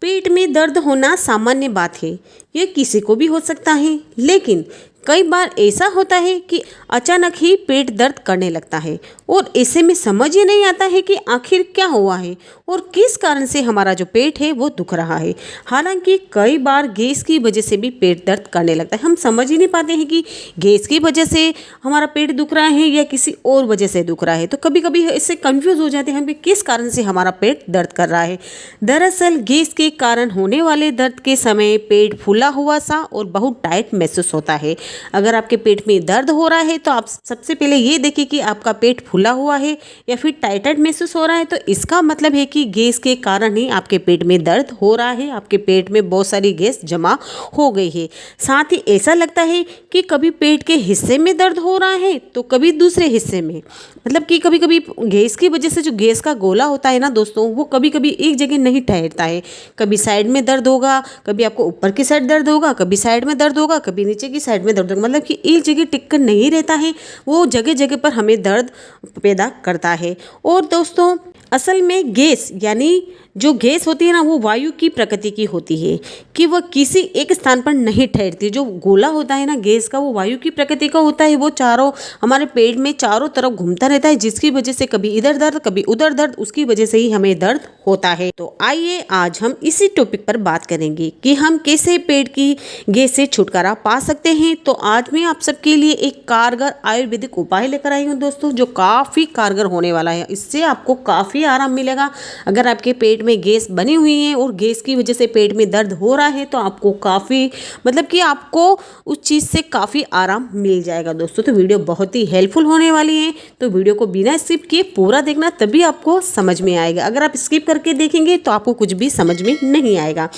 पेट में दर्द होना सामान्य बात है, ये किसी को भी हो सकता है। लेकिन कई बार ऐसा होता है कि अचानक ही पेट दर्द करने लगता है और ऐसे में समझ ही नहीं आता है कि आखिर क्या हुआ है और किस कारण से हमारा जो पेट है वो दुख रहा है। हालांकि कई बार गैस की वजह से भी पेट दर्द करने लगता है। हम समझ ही नहीं पाते हैं कि गैस की वजह से हमारा पेट दुख रहा है या किसी और वजह से दुख रहा है। तो कभी कभी इससे कंफ्यूज हो जाते हैं कि किस कारण से हमारा पेट दर्द कर रहा है। दरअसल गैस के कारण होने वाले दर्द के समय पेट फूला हुआ सा और बहुत टाइट महसूस होता है। अगर आपके पेट में दर्द हो रहा है तो आप सबसे पहले ये देखिए कि आपका पेट फूला हुआ है या फिर टाइट महसूस हो रहा है, तो इसका मतलब है कि गैस के कारण ही आपके पेट में दर्द हो रहा है। आपके पेट में बहुत सारी गैस जमा हो गई है। साथ ही ऐसा लगता है कि कभी पेट के हिस्से में दर्द हो रहा है तो कभी दूसरे हिस्से में। मतलब कि कभी कभी गैस की वजह से जो गैस का गोला होता है ना दोस्तों, वो कभी कभी एक जगह नहीं ठहरता है। कभी साइड में दर्द होगा, कभी आपको ऊपर की साइड दर्द होगा, कभी साइड में दर्द होगा, कभी नीचे की साइड में दर्द होगा। मतलब कि एक जगह टिक कर नहीं रहता है, वो जगह जगह पर हमें दर्द पैदा करता है। और दोस्तों असल में गैस यानी जो गैस होती है ना, वो वायु की प्रकृति की होती है कि वह किसी एक स्थान पर नहीं ठहरती। जो गोला होता है ना गैस का, वो वायु की प्रकृति का होता है। वो चारों हमारे पेट में चारों तरफ घूमता रहता है, जिसकी वजह से कभी इधर दर्द कभी उधर दर्द, उसकी वजह से ही हमें दर्द होता है। तो आइए आज हम इसी टॉपिक पर बात करेंगे कि हम कैसे पेट की गैस से छुटकारा पा सकते हैं। तो आज मैं आप सबके लिए एक कारगर आयुर्वेदिक उपाय लेकर आई हूँ दोस्तों, जो काफ़ी कारगर होने वाला है। इससे आपको काफ़ी आराम मिलेगा। अगर आपके पेट में गैस बनी हुई है और गैस की वजह से पेट में दर्द हो रहा है तो आपको काफ़ी मतलब कि आपको उस चीज़ से काफ़ी आराम मिल जाएगा दोस्तों। तो वीडियो बहुत ही हेल्पफुल होने वाली है, तो वीडियो को बिना स्किप किए पूरा देखना, तभी आपको समझ में आएगा। अगर आप स्किप करके देखेंगे तो आपको कुछ भी समझ में नहीं आएगा।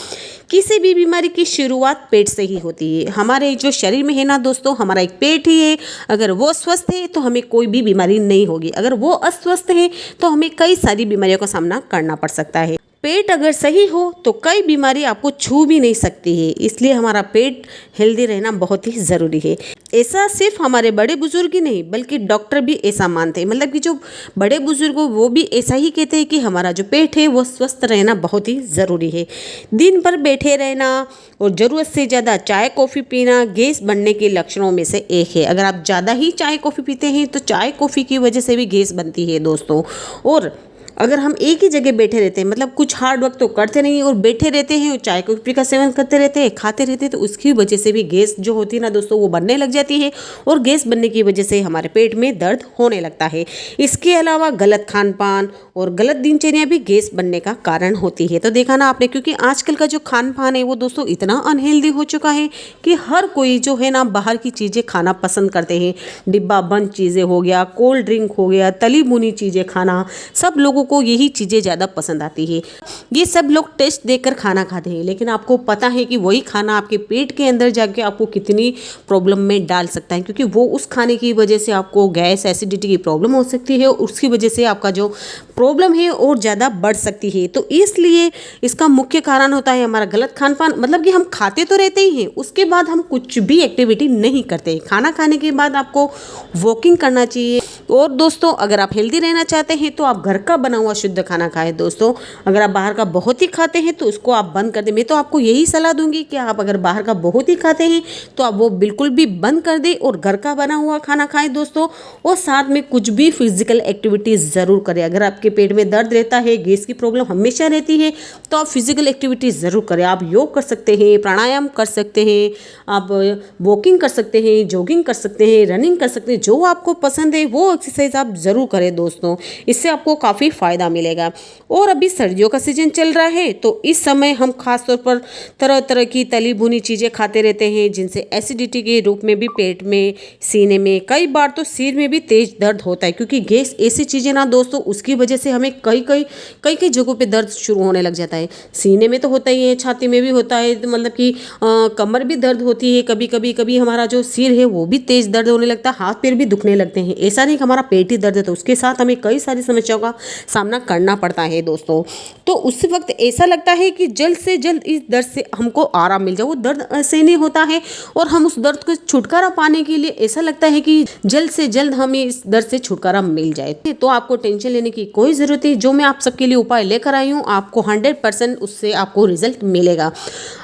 किसी भी बीमारी की शुरुआत पेट से ही होती है। हमारे जो शरीर में है ना दोस्तों, हमारा एक पेट ही है। अगर वो स्वस्थ है तो हमें कोई भी बीमारी नहीं होगी। अगर वो अस्वस्थ है तो हमें कई सारी बीमारियों का सामना करना पड़ सकता है। पेट अगर सही हो तो कई बीमारी आपको छू भी नहीं सकती है। इसलिए हमारा पेट हेल्दी रहना बहुत ही ज़रूरी है। ऐसा सिर्फ हमारे बड़े बुजुर्ग ही नहीं बल्कि डॉक्टर भी ऐसा मानते हैं। मतलब कि जो बड़े बुजुर्ग हो वो भी ऐसा ही कहते हैं कि हमारा जो पेट है वो स्वस्थ रहना बहुत ही ज़रूरी है। दिन भर बैठे रहना और ज़रूरत से ज़्यादा चाय कॉफ़ी पीना गैस बनने के लक्षणों में से एक है। अगर आप ज़्यादा ही चाय कॉफ़ी पीते हैं तो चाय कॉफ़ी की वजह से भी गैस बनती है दोस्तों। और अगर हम एक ही जगह बैठे रहते हैं, मतलब कुछ हार्ड वर्क तो करते नहीं और बैठे रहते हैं और चाय कॉफ़ी का सेवन करते रहते हैं, खाते रहते हैं, तो उसकी वजह से भी गैस जो होती है ना दोस्तों वो बनने लग जाती है और गैस बनने की वजह से हमारे पेट में दर्द होने लगता है। इसके अलावा गलत खान पान और गलत दिनचर्या भी गैस बनने का कारण होती है। तो देखा ना आपने, क्योंकि आजकल का जो खान पान है वो दोस्तों इतना अनहेल्दी हो चुका है कि हर कोई जो है ना बाहर की चीज़ें खाना पसंद करते हैं। डिब्बा बंद चीज़ें हो गया, कोल्ड ड्रिंक हो गया, तली भुनी चीज़ें खाना, सब लोगों को यही चीज़ें ज़्यादा पसंद आती है। ये सब लोग टेस्ट देकर खाना खाते हैं, लेकिन आपको पता है कि वही खाना आपके पेट के अंदर जाके आपको कितनी प्रॉब्लम में डाल सकता है। क्योंकि वो उस खाने की वजह से आपको गैस एसिडिटी की प्रॉब्लम हो सकती है और उसकी वजह से आपका जो प्रॉब्लम है और ज़्यादा बढ़ सकती है। तो इसलिए इसका मुख्य कारण होता है हमारा गलत खान पान। मतलब कि हम खाते तो रहते ही हैं, उसके बाद हम कुछ भी एक्टिविटी नहीं करते। खाना खाने के बाद आपको वॉकिंग करना चाहिए। और दोस्तों अगर आप हेल्दी रहना चाहते हैं तो आप घर का बना हुआ शुद्ध खाना खाएं दोस्तों। अगर आप बाहर का बहुत ही खाते हैं तो उसको आप बंद कर दें। मैं तो आपको यही सलाह दूंगी कि आप अगर बाहर का बहुत ही खाते हैं तो आप वो बिल्कुल भी बंद कर दें और घर का बना हुआ खाना खाएं दोस्तों। और साथ में कुछ भी फिजिकल एक्टिविटीज़ ज़रूर करें। अगर आपके पेट में दर्द रहता है, गैस की प्रॉब्लम हमेशा रहती है, तो आप फिजिकल एक्टिविटीज़ ज़रूर करें। आप योग कर सकते हैं, प्राणायाम कर सकते हैं, आप वॉकिंग कर सकते हैं, जॉगिंग कर सकते हैं, रनिंग कर सकते हैं। जो आपको पसंद है वो एक्सरसाइज आप ज़रूर करें दोस्तों। इससे आपको काफ़ी फ़ायदा मिलेगा। और अभी सर्दियों का सीजन चल रहा है तो इस समय हम खास तौर पर तरह तरह की तली भुनी चीज़ें खाते रहते हैं, जिनसे एसिडिटी के रूप में भी पेट में, सीने में, कई बार तो सिर में भी तेज दर्द होता है। क्योंकि गैस ऐसी चीज़ें ना दोस्तों, उसकी वजह से हमें कई जगहों पे दर्द शुरू होने लग जाता है। सीने में तो होता ही है, छाती में भी होता है, तो मतलब कि कमर भी दर्द होती है। कभी हमारा जो सिर है वो भी तेज दर्द होने लगता है, हाथ पैर भी दुखने लगते हैं। ऐसा नहीं कि हमारा पेट ही दर्द है, तो उसके साथ हमें कई सारी समस्याओं का सामना करना पड़ता है दोस्तों। तो उस वक्त ऐसा लगता है कि जल्द से जल्द इस दर्द से हमको आराम मिल जाए। वो दर्द ऐसे नहीं होता है और हम उस दर्द को छुटकारा पाने के लिए ऐसा लगता है कि जल्द से जल्द हमें इस दर्द से छुटकारा मिल जाए। तो आपको टेंशन लेने की कोई ज़रूरत है। जो मैं आप सबके लिए उपाय लेकर आई हूँ, आपको 100% उससे आपको रिजल्ट मिलेगा।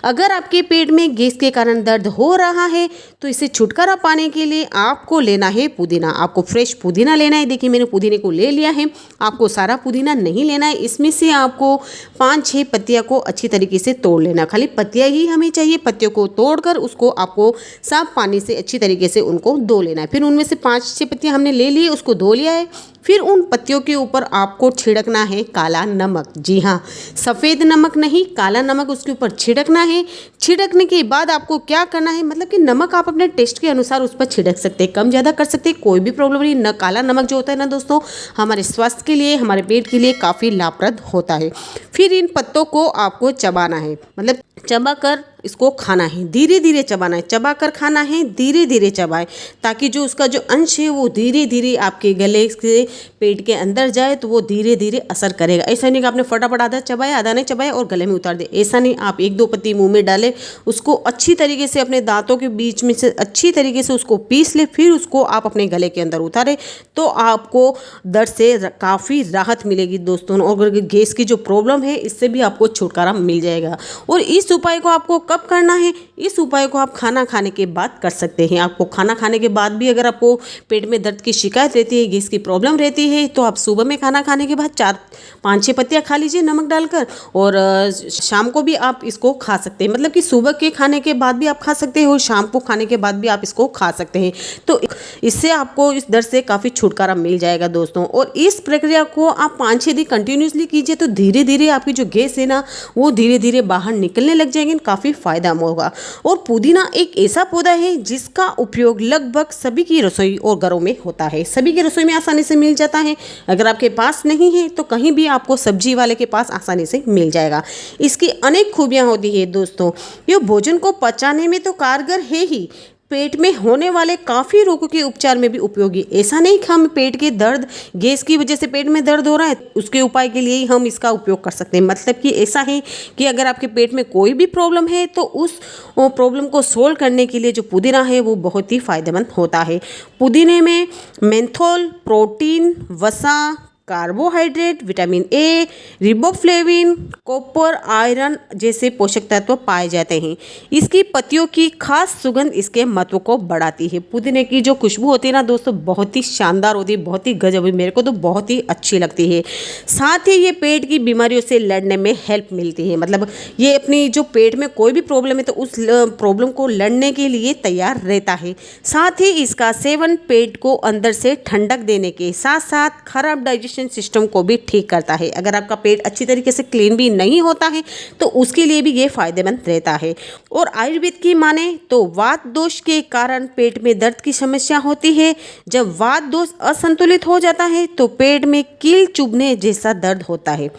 अगर आपके पेट में गैस के कारण दर्द हो रहा है तो इसे छुटकारा पाने के लिए आपको लेना है पुदीना। आपको फ्रेश पुदीना लेना है। देखिए मैंने पुदीने को ले लिया है। आपको सारा पुदीना नहीं लेना है। इसमें से आपको 5-6 पत्तियां को अच्छी तरीके से तोड़ लेना। खाली पत्तियां ही हमें चाहिए। पत्तियों को तोड़कर उसको आपको साफ पानी से अच्छी तरीके से उनको धो लेना है। फिर उनमें से 5-6 पत्तियां हमने ले ली, उसको धो लिया है। फिर उन पत्तियों के ऊपर आपको छिड़कना है काला नमक। जी हाँ, सफ़ेद नमक नहीं, काला नमक उसके ऊपर छिड़कना है। छिड़कने के बाद आपको क्या करना है, मतलब कि नमक आप अपने टेस्ट के अनुसार उस पर छिड़क सकते हैं, कम ज़्यादा कर सकते हैं, कोई भी प्रॉब्लम नहीं। न काला नमक जो होता है ना दोस्तों, हमारे स्वास्थ्य के लिए, हमारे पेट के लिए काफ़ी लाभप्रद होता है। फिर इन पत्तों को आपको चबाना है, मतलब चबा कर इसको खाना है। धीरे धीरे चबाना है, चबा कर खाना है, धीरे धीरे चबाएं, ताकि जो उसका जो अंश है वो धीरे धीरे आपके गले से पेट के अंदर जाए, तो वो धीरे धीरे असर करेगा। ऐसा नहीं कि आपने फटाफट आधा चबाया, आधा नहीं चबाया और गले में उतार दे, ऐसा नहीं। आप 1-2 पत्ती मुंह में डालें, उसको अच्छी तरीके से अपने दांतों के बीच में से अच्छी तरीके से उसको पीस ले, फिर उसको आप अपने गले के अंदर उतारें, तो आपको दर्द से काफ़ी राहत मिलेगी दोस्तों। और गैस की जो प्रॉब्लम है इससे भी आपको छुटकारा मिल जाएगा। और इस उपाय को आपको कब करना है, इस उपाय को आप खाना खाने के बाद कर सकते हैं। आपको खाना खाने के बाद भी अगर आपको पेट में दर्द की शिकायत रहती है, गैस की प्रॉब्लम रहती है, तो आप सुबह में खाना खाने के बाद 4-5-6 पत्तियां खा लीजिए नमक डालकर, और शाम को भी आप इसको खा सकते हैं। मतलब कि सुबह के खाने के बाद भी आप खा सकते हैं और शाम को खाने के बाद भी आप इसको खा सकते हैं। तो इससे आपको इस दर्द से काफ़ी छुटकारा मिल जाएगा दोस्तों। और इस प्रक्रिया को आप 5-6 दिन कंटिन्यूसली कीजिए, तो धीरे धीरे आपकी जो गैस है ना, वो धीरे धीरे बाहर निकलने लग जाएंगे, काफ़ी फ़ायदा होगा। और पुदीना एक ऐसा पौधा है जिसका उपयोग लगभग सभी की रसोई और घरों में होता है। सभी की रसोई में आसानी से मिल जाता है। अगर आपके पास नहीं है तो कहीं भी आपको सब्जी वाले के पास आसानी से मिल जाएगा। इसकी अनेक खूबियाँ होती है दोस्तों। ये भोजन को पचाने में तो कारगर है ही, पेट में होने वाले काफ़ी रोगों के उपचार में भी उपयोगी। ऐसा नहीं कि हम पेट के दर्द, गैस की वजह से पेट में दर्द हो रहा है, उसके उपाय के लिए ही हम इसका उपयोग कर सकते हैं। मतलब कि ऐसा है कि अगर आपके पेट में कोई भी प्रॉब्लम है तो उस प्रॉब्लम को सोल्व करने के लिए जो पुदीना है वो बहुत ही फ़ायदेमंद होता है। पुदीने में मेंथोल, प्रोटीन, वसा, carbohydrate, vitamin A, riboflavin, copper, iron जैसे पोषक तत्व पाए जाते हैं। इसकी पत्तियों की खास सुगंध इसके महत्व को बढ़ाती है। पुदीने की जो खुशबू होती है ना दोस्तों, बहुत ही शानदार होती है, बहुत ही गजब, मेरे को तो बहुत ही अच्छी लगती है। साथ ही ये पेट की बीमारियों से लड़ने में हेल्प मिलती है। मतलब ये अपनी जो पेट में कोई भी प्रॉब्लम है तो उस प्रॉब्लम को लड़ने के लिए तैयार रहता है। साथ ही इसका सेवन पेट को अंदर से ठंडक देने के साथ साथ खराब डाइजेशन सिस्टम को भी ठीक करता है। अगर आपका पेट अच्छी तरीके से क्लीन भी नहीं होता है तो उसके लिए भी ये फायदेमंद रहता है। और आयुर्वेद की माने तो वात दोष के कारण पेट में दर्द की समस्या होती है। जब वात दोष असंतुलित हो जाता है तो पेट में कील चुभने जैसा दर्द होता है।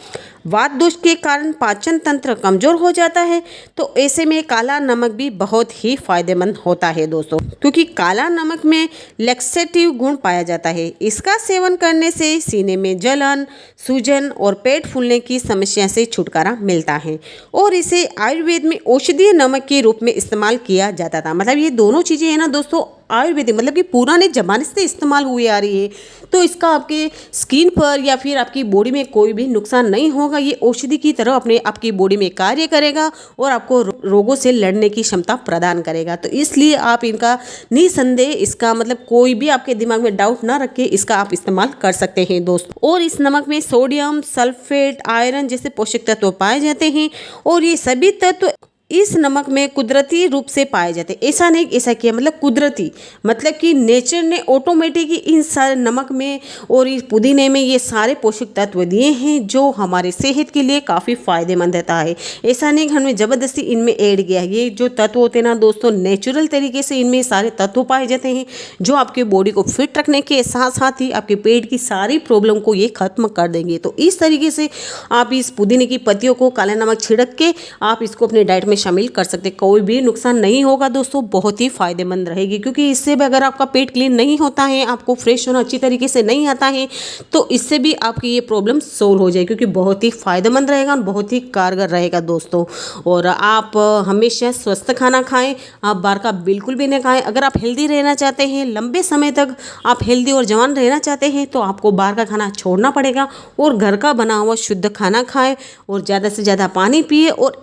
वात दोष के कारण पाचन तंत्र कमजोर हो जाता है, तो ऐसे में काला नमक भी बहुत ही फायदेमंद होता है दोस्तों, क्योंकि काला नमक में लैक्सेटिव गुण पाया जाता है। इसका सेवन करने से सीने में जलन, सूजन और पेट फूलने की समस्या से छुटकारा मिलता है। और इसे आयुर्वेद में औषधीय नमक के रूप में इस्तेमाल किया जाता था। मतलब ये दोनों चीज़ें हैं ना दोस्तों, आयुर्वेदिक मतलब कि पुराने ज़माने से इस्तेमाल हुई आ रही है। तो इसका आपके स्किन पर या फिर आपकी बॉडी में कोई भी नुकसान नहीं होगा। ये औषधि की तरह अपने आपकी बॉडी में कार्य करेगा और आपको रोगों से लड़ने की क्षमता प्रदान करेगा। तो इसलिए आप इनका निसंदेह, इसका मतलब कोई भी आपके दिमाग में डाउट ना रखे, इसका आप इस्तेमाल कर सकते हैं दोस्तों। और इस नमक में सोडियम, सल्फेट, आयरन जैसे पोषक तत्व पाए जाते हैं और ये सभी तत्व इस नमक में कुदरती रूप से पाए जाते हैं। ऐसा नहीं ऐसा किया, मतलब कुदरती, मतलब कि नेचर ने ऑटोमेटिक इन सारे नमक में और इस पुदीने में ये सारे पोषक तत्व दिए हैं जो हमारे सेहत के लिए काफ़ी फ़ायदेमंद रहता है। ऐसा नहीं कि हमने ज़बरदस्ती इनमें ऐड किया है। ये जो तत्व होते हैं ना दोस्तों, नेचुरल तरीके से इनमें सारे तत्व पाए जाते हैं जो आपके बॉडी को फिट रखने के साथ साथ ही आपके पेट की सारी प्रॉब्लम को ये ख़त्म कर देंगे। तो इस तरीके से आप इस पुदीने की पत्तियों को काला नमक छिड़क के आप इसको अपने डाइट में शामिल कर सकते हैं। कोई भी नुकसान नहीं होगा दोस्तों, बहुत ही फ़ायदेमंद रहेगी, क्योंकि इससे भी अगर आपका पेट क्लीन नहीं होता है, आपको फ्रेश होना अच्छी तरीके से नहीं आता है, तो इससे भी आपकी ये प्रॉब्लम सोल्व हो जाएगी, क्योंकि बहुत ही फ़ायदेमंद रहेगा और बहुत ही कारगर रहेगा दोस्तों। और आप हमेशा स्वस्थ खाना खाएं, आप बाहर का बिल्कुल भी नहीं खाएं। अगर आप हेल्दी रहना चाहते हैं, लंबे समय तक आप हेल्दी और जवान रहना चाहते हैं, तो आपको बाहर का खाना छोड़ना पड़ेगा और घर का बना हुआ शुद्ध खाना खाएं और ज़्यादा से ज़्यादा पानी पिए और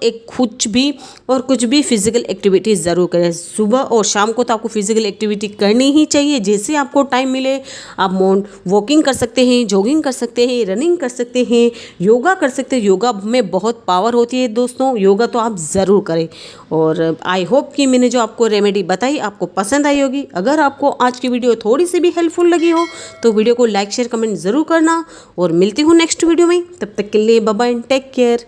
कुछ भी फिजिकल एक्टिविटी ज़रूर करें। सुबह और शाम को तो आपको फिजिकल एक्टिविटी करनी ही चाहिए, जैसे आपको टाइम मिले। आप वॉकिंग कर सकते हैं, जॉगिंग कर सकते हैं, रनिंग कर सकते हैं, योगा कर सकते हैं। योगा में बहुत पावर होती है दोस्तों, योगा तो आप ज़रूर करें। और आई होप कि मैंने जो आपको रेमेडी बताई आपको पसंद आई होगी। अगर आपको आज की वीडियो थोड़ी सी भी हेल्पफुल लगी हो तो वीडियो को लाइक शेयर कमेंट ज़रूर करना, और मिलती हूँ नेक्स्ट वीडियो में। तब तक के लिए बाय बाय, टेक केयर।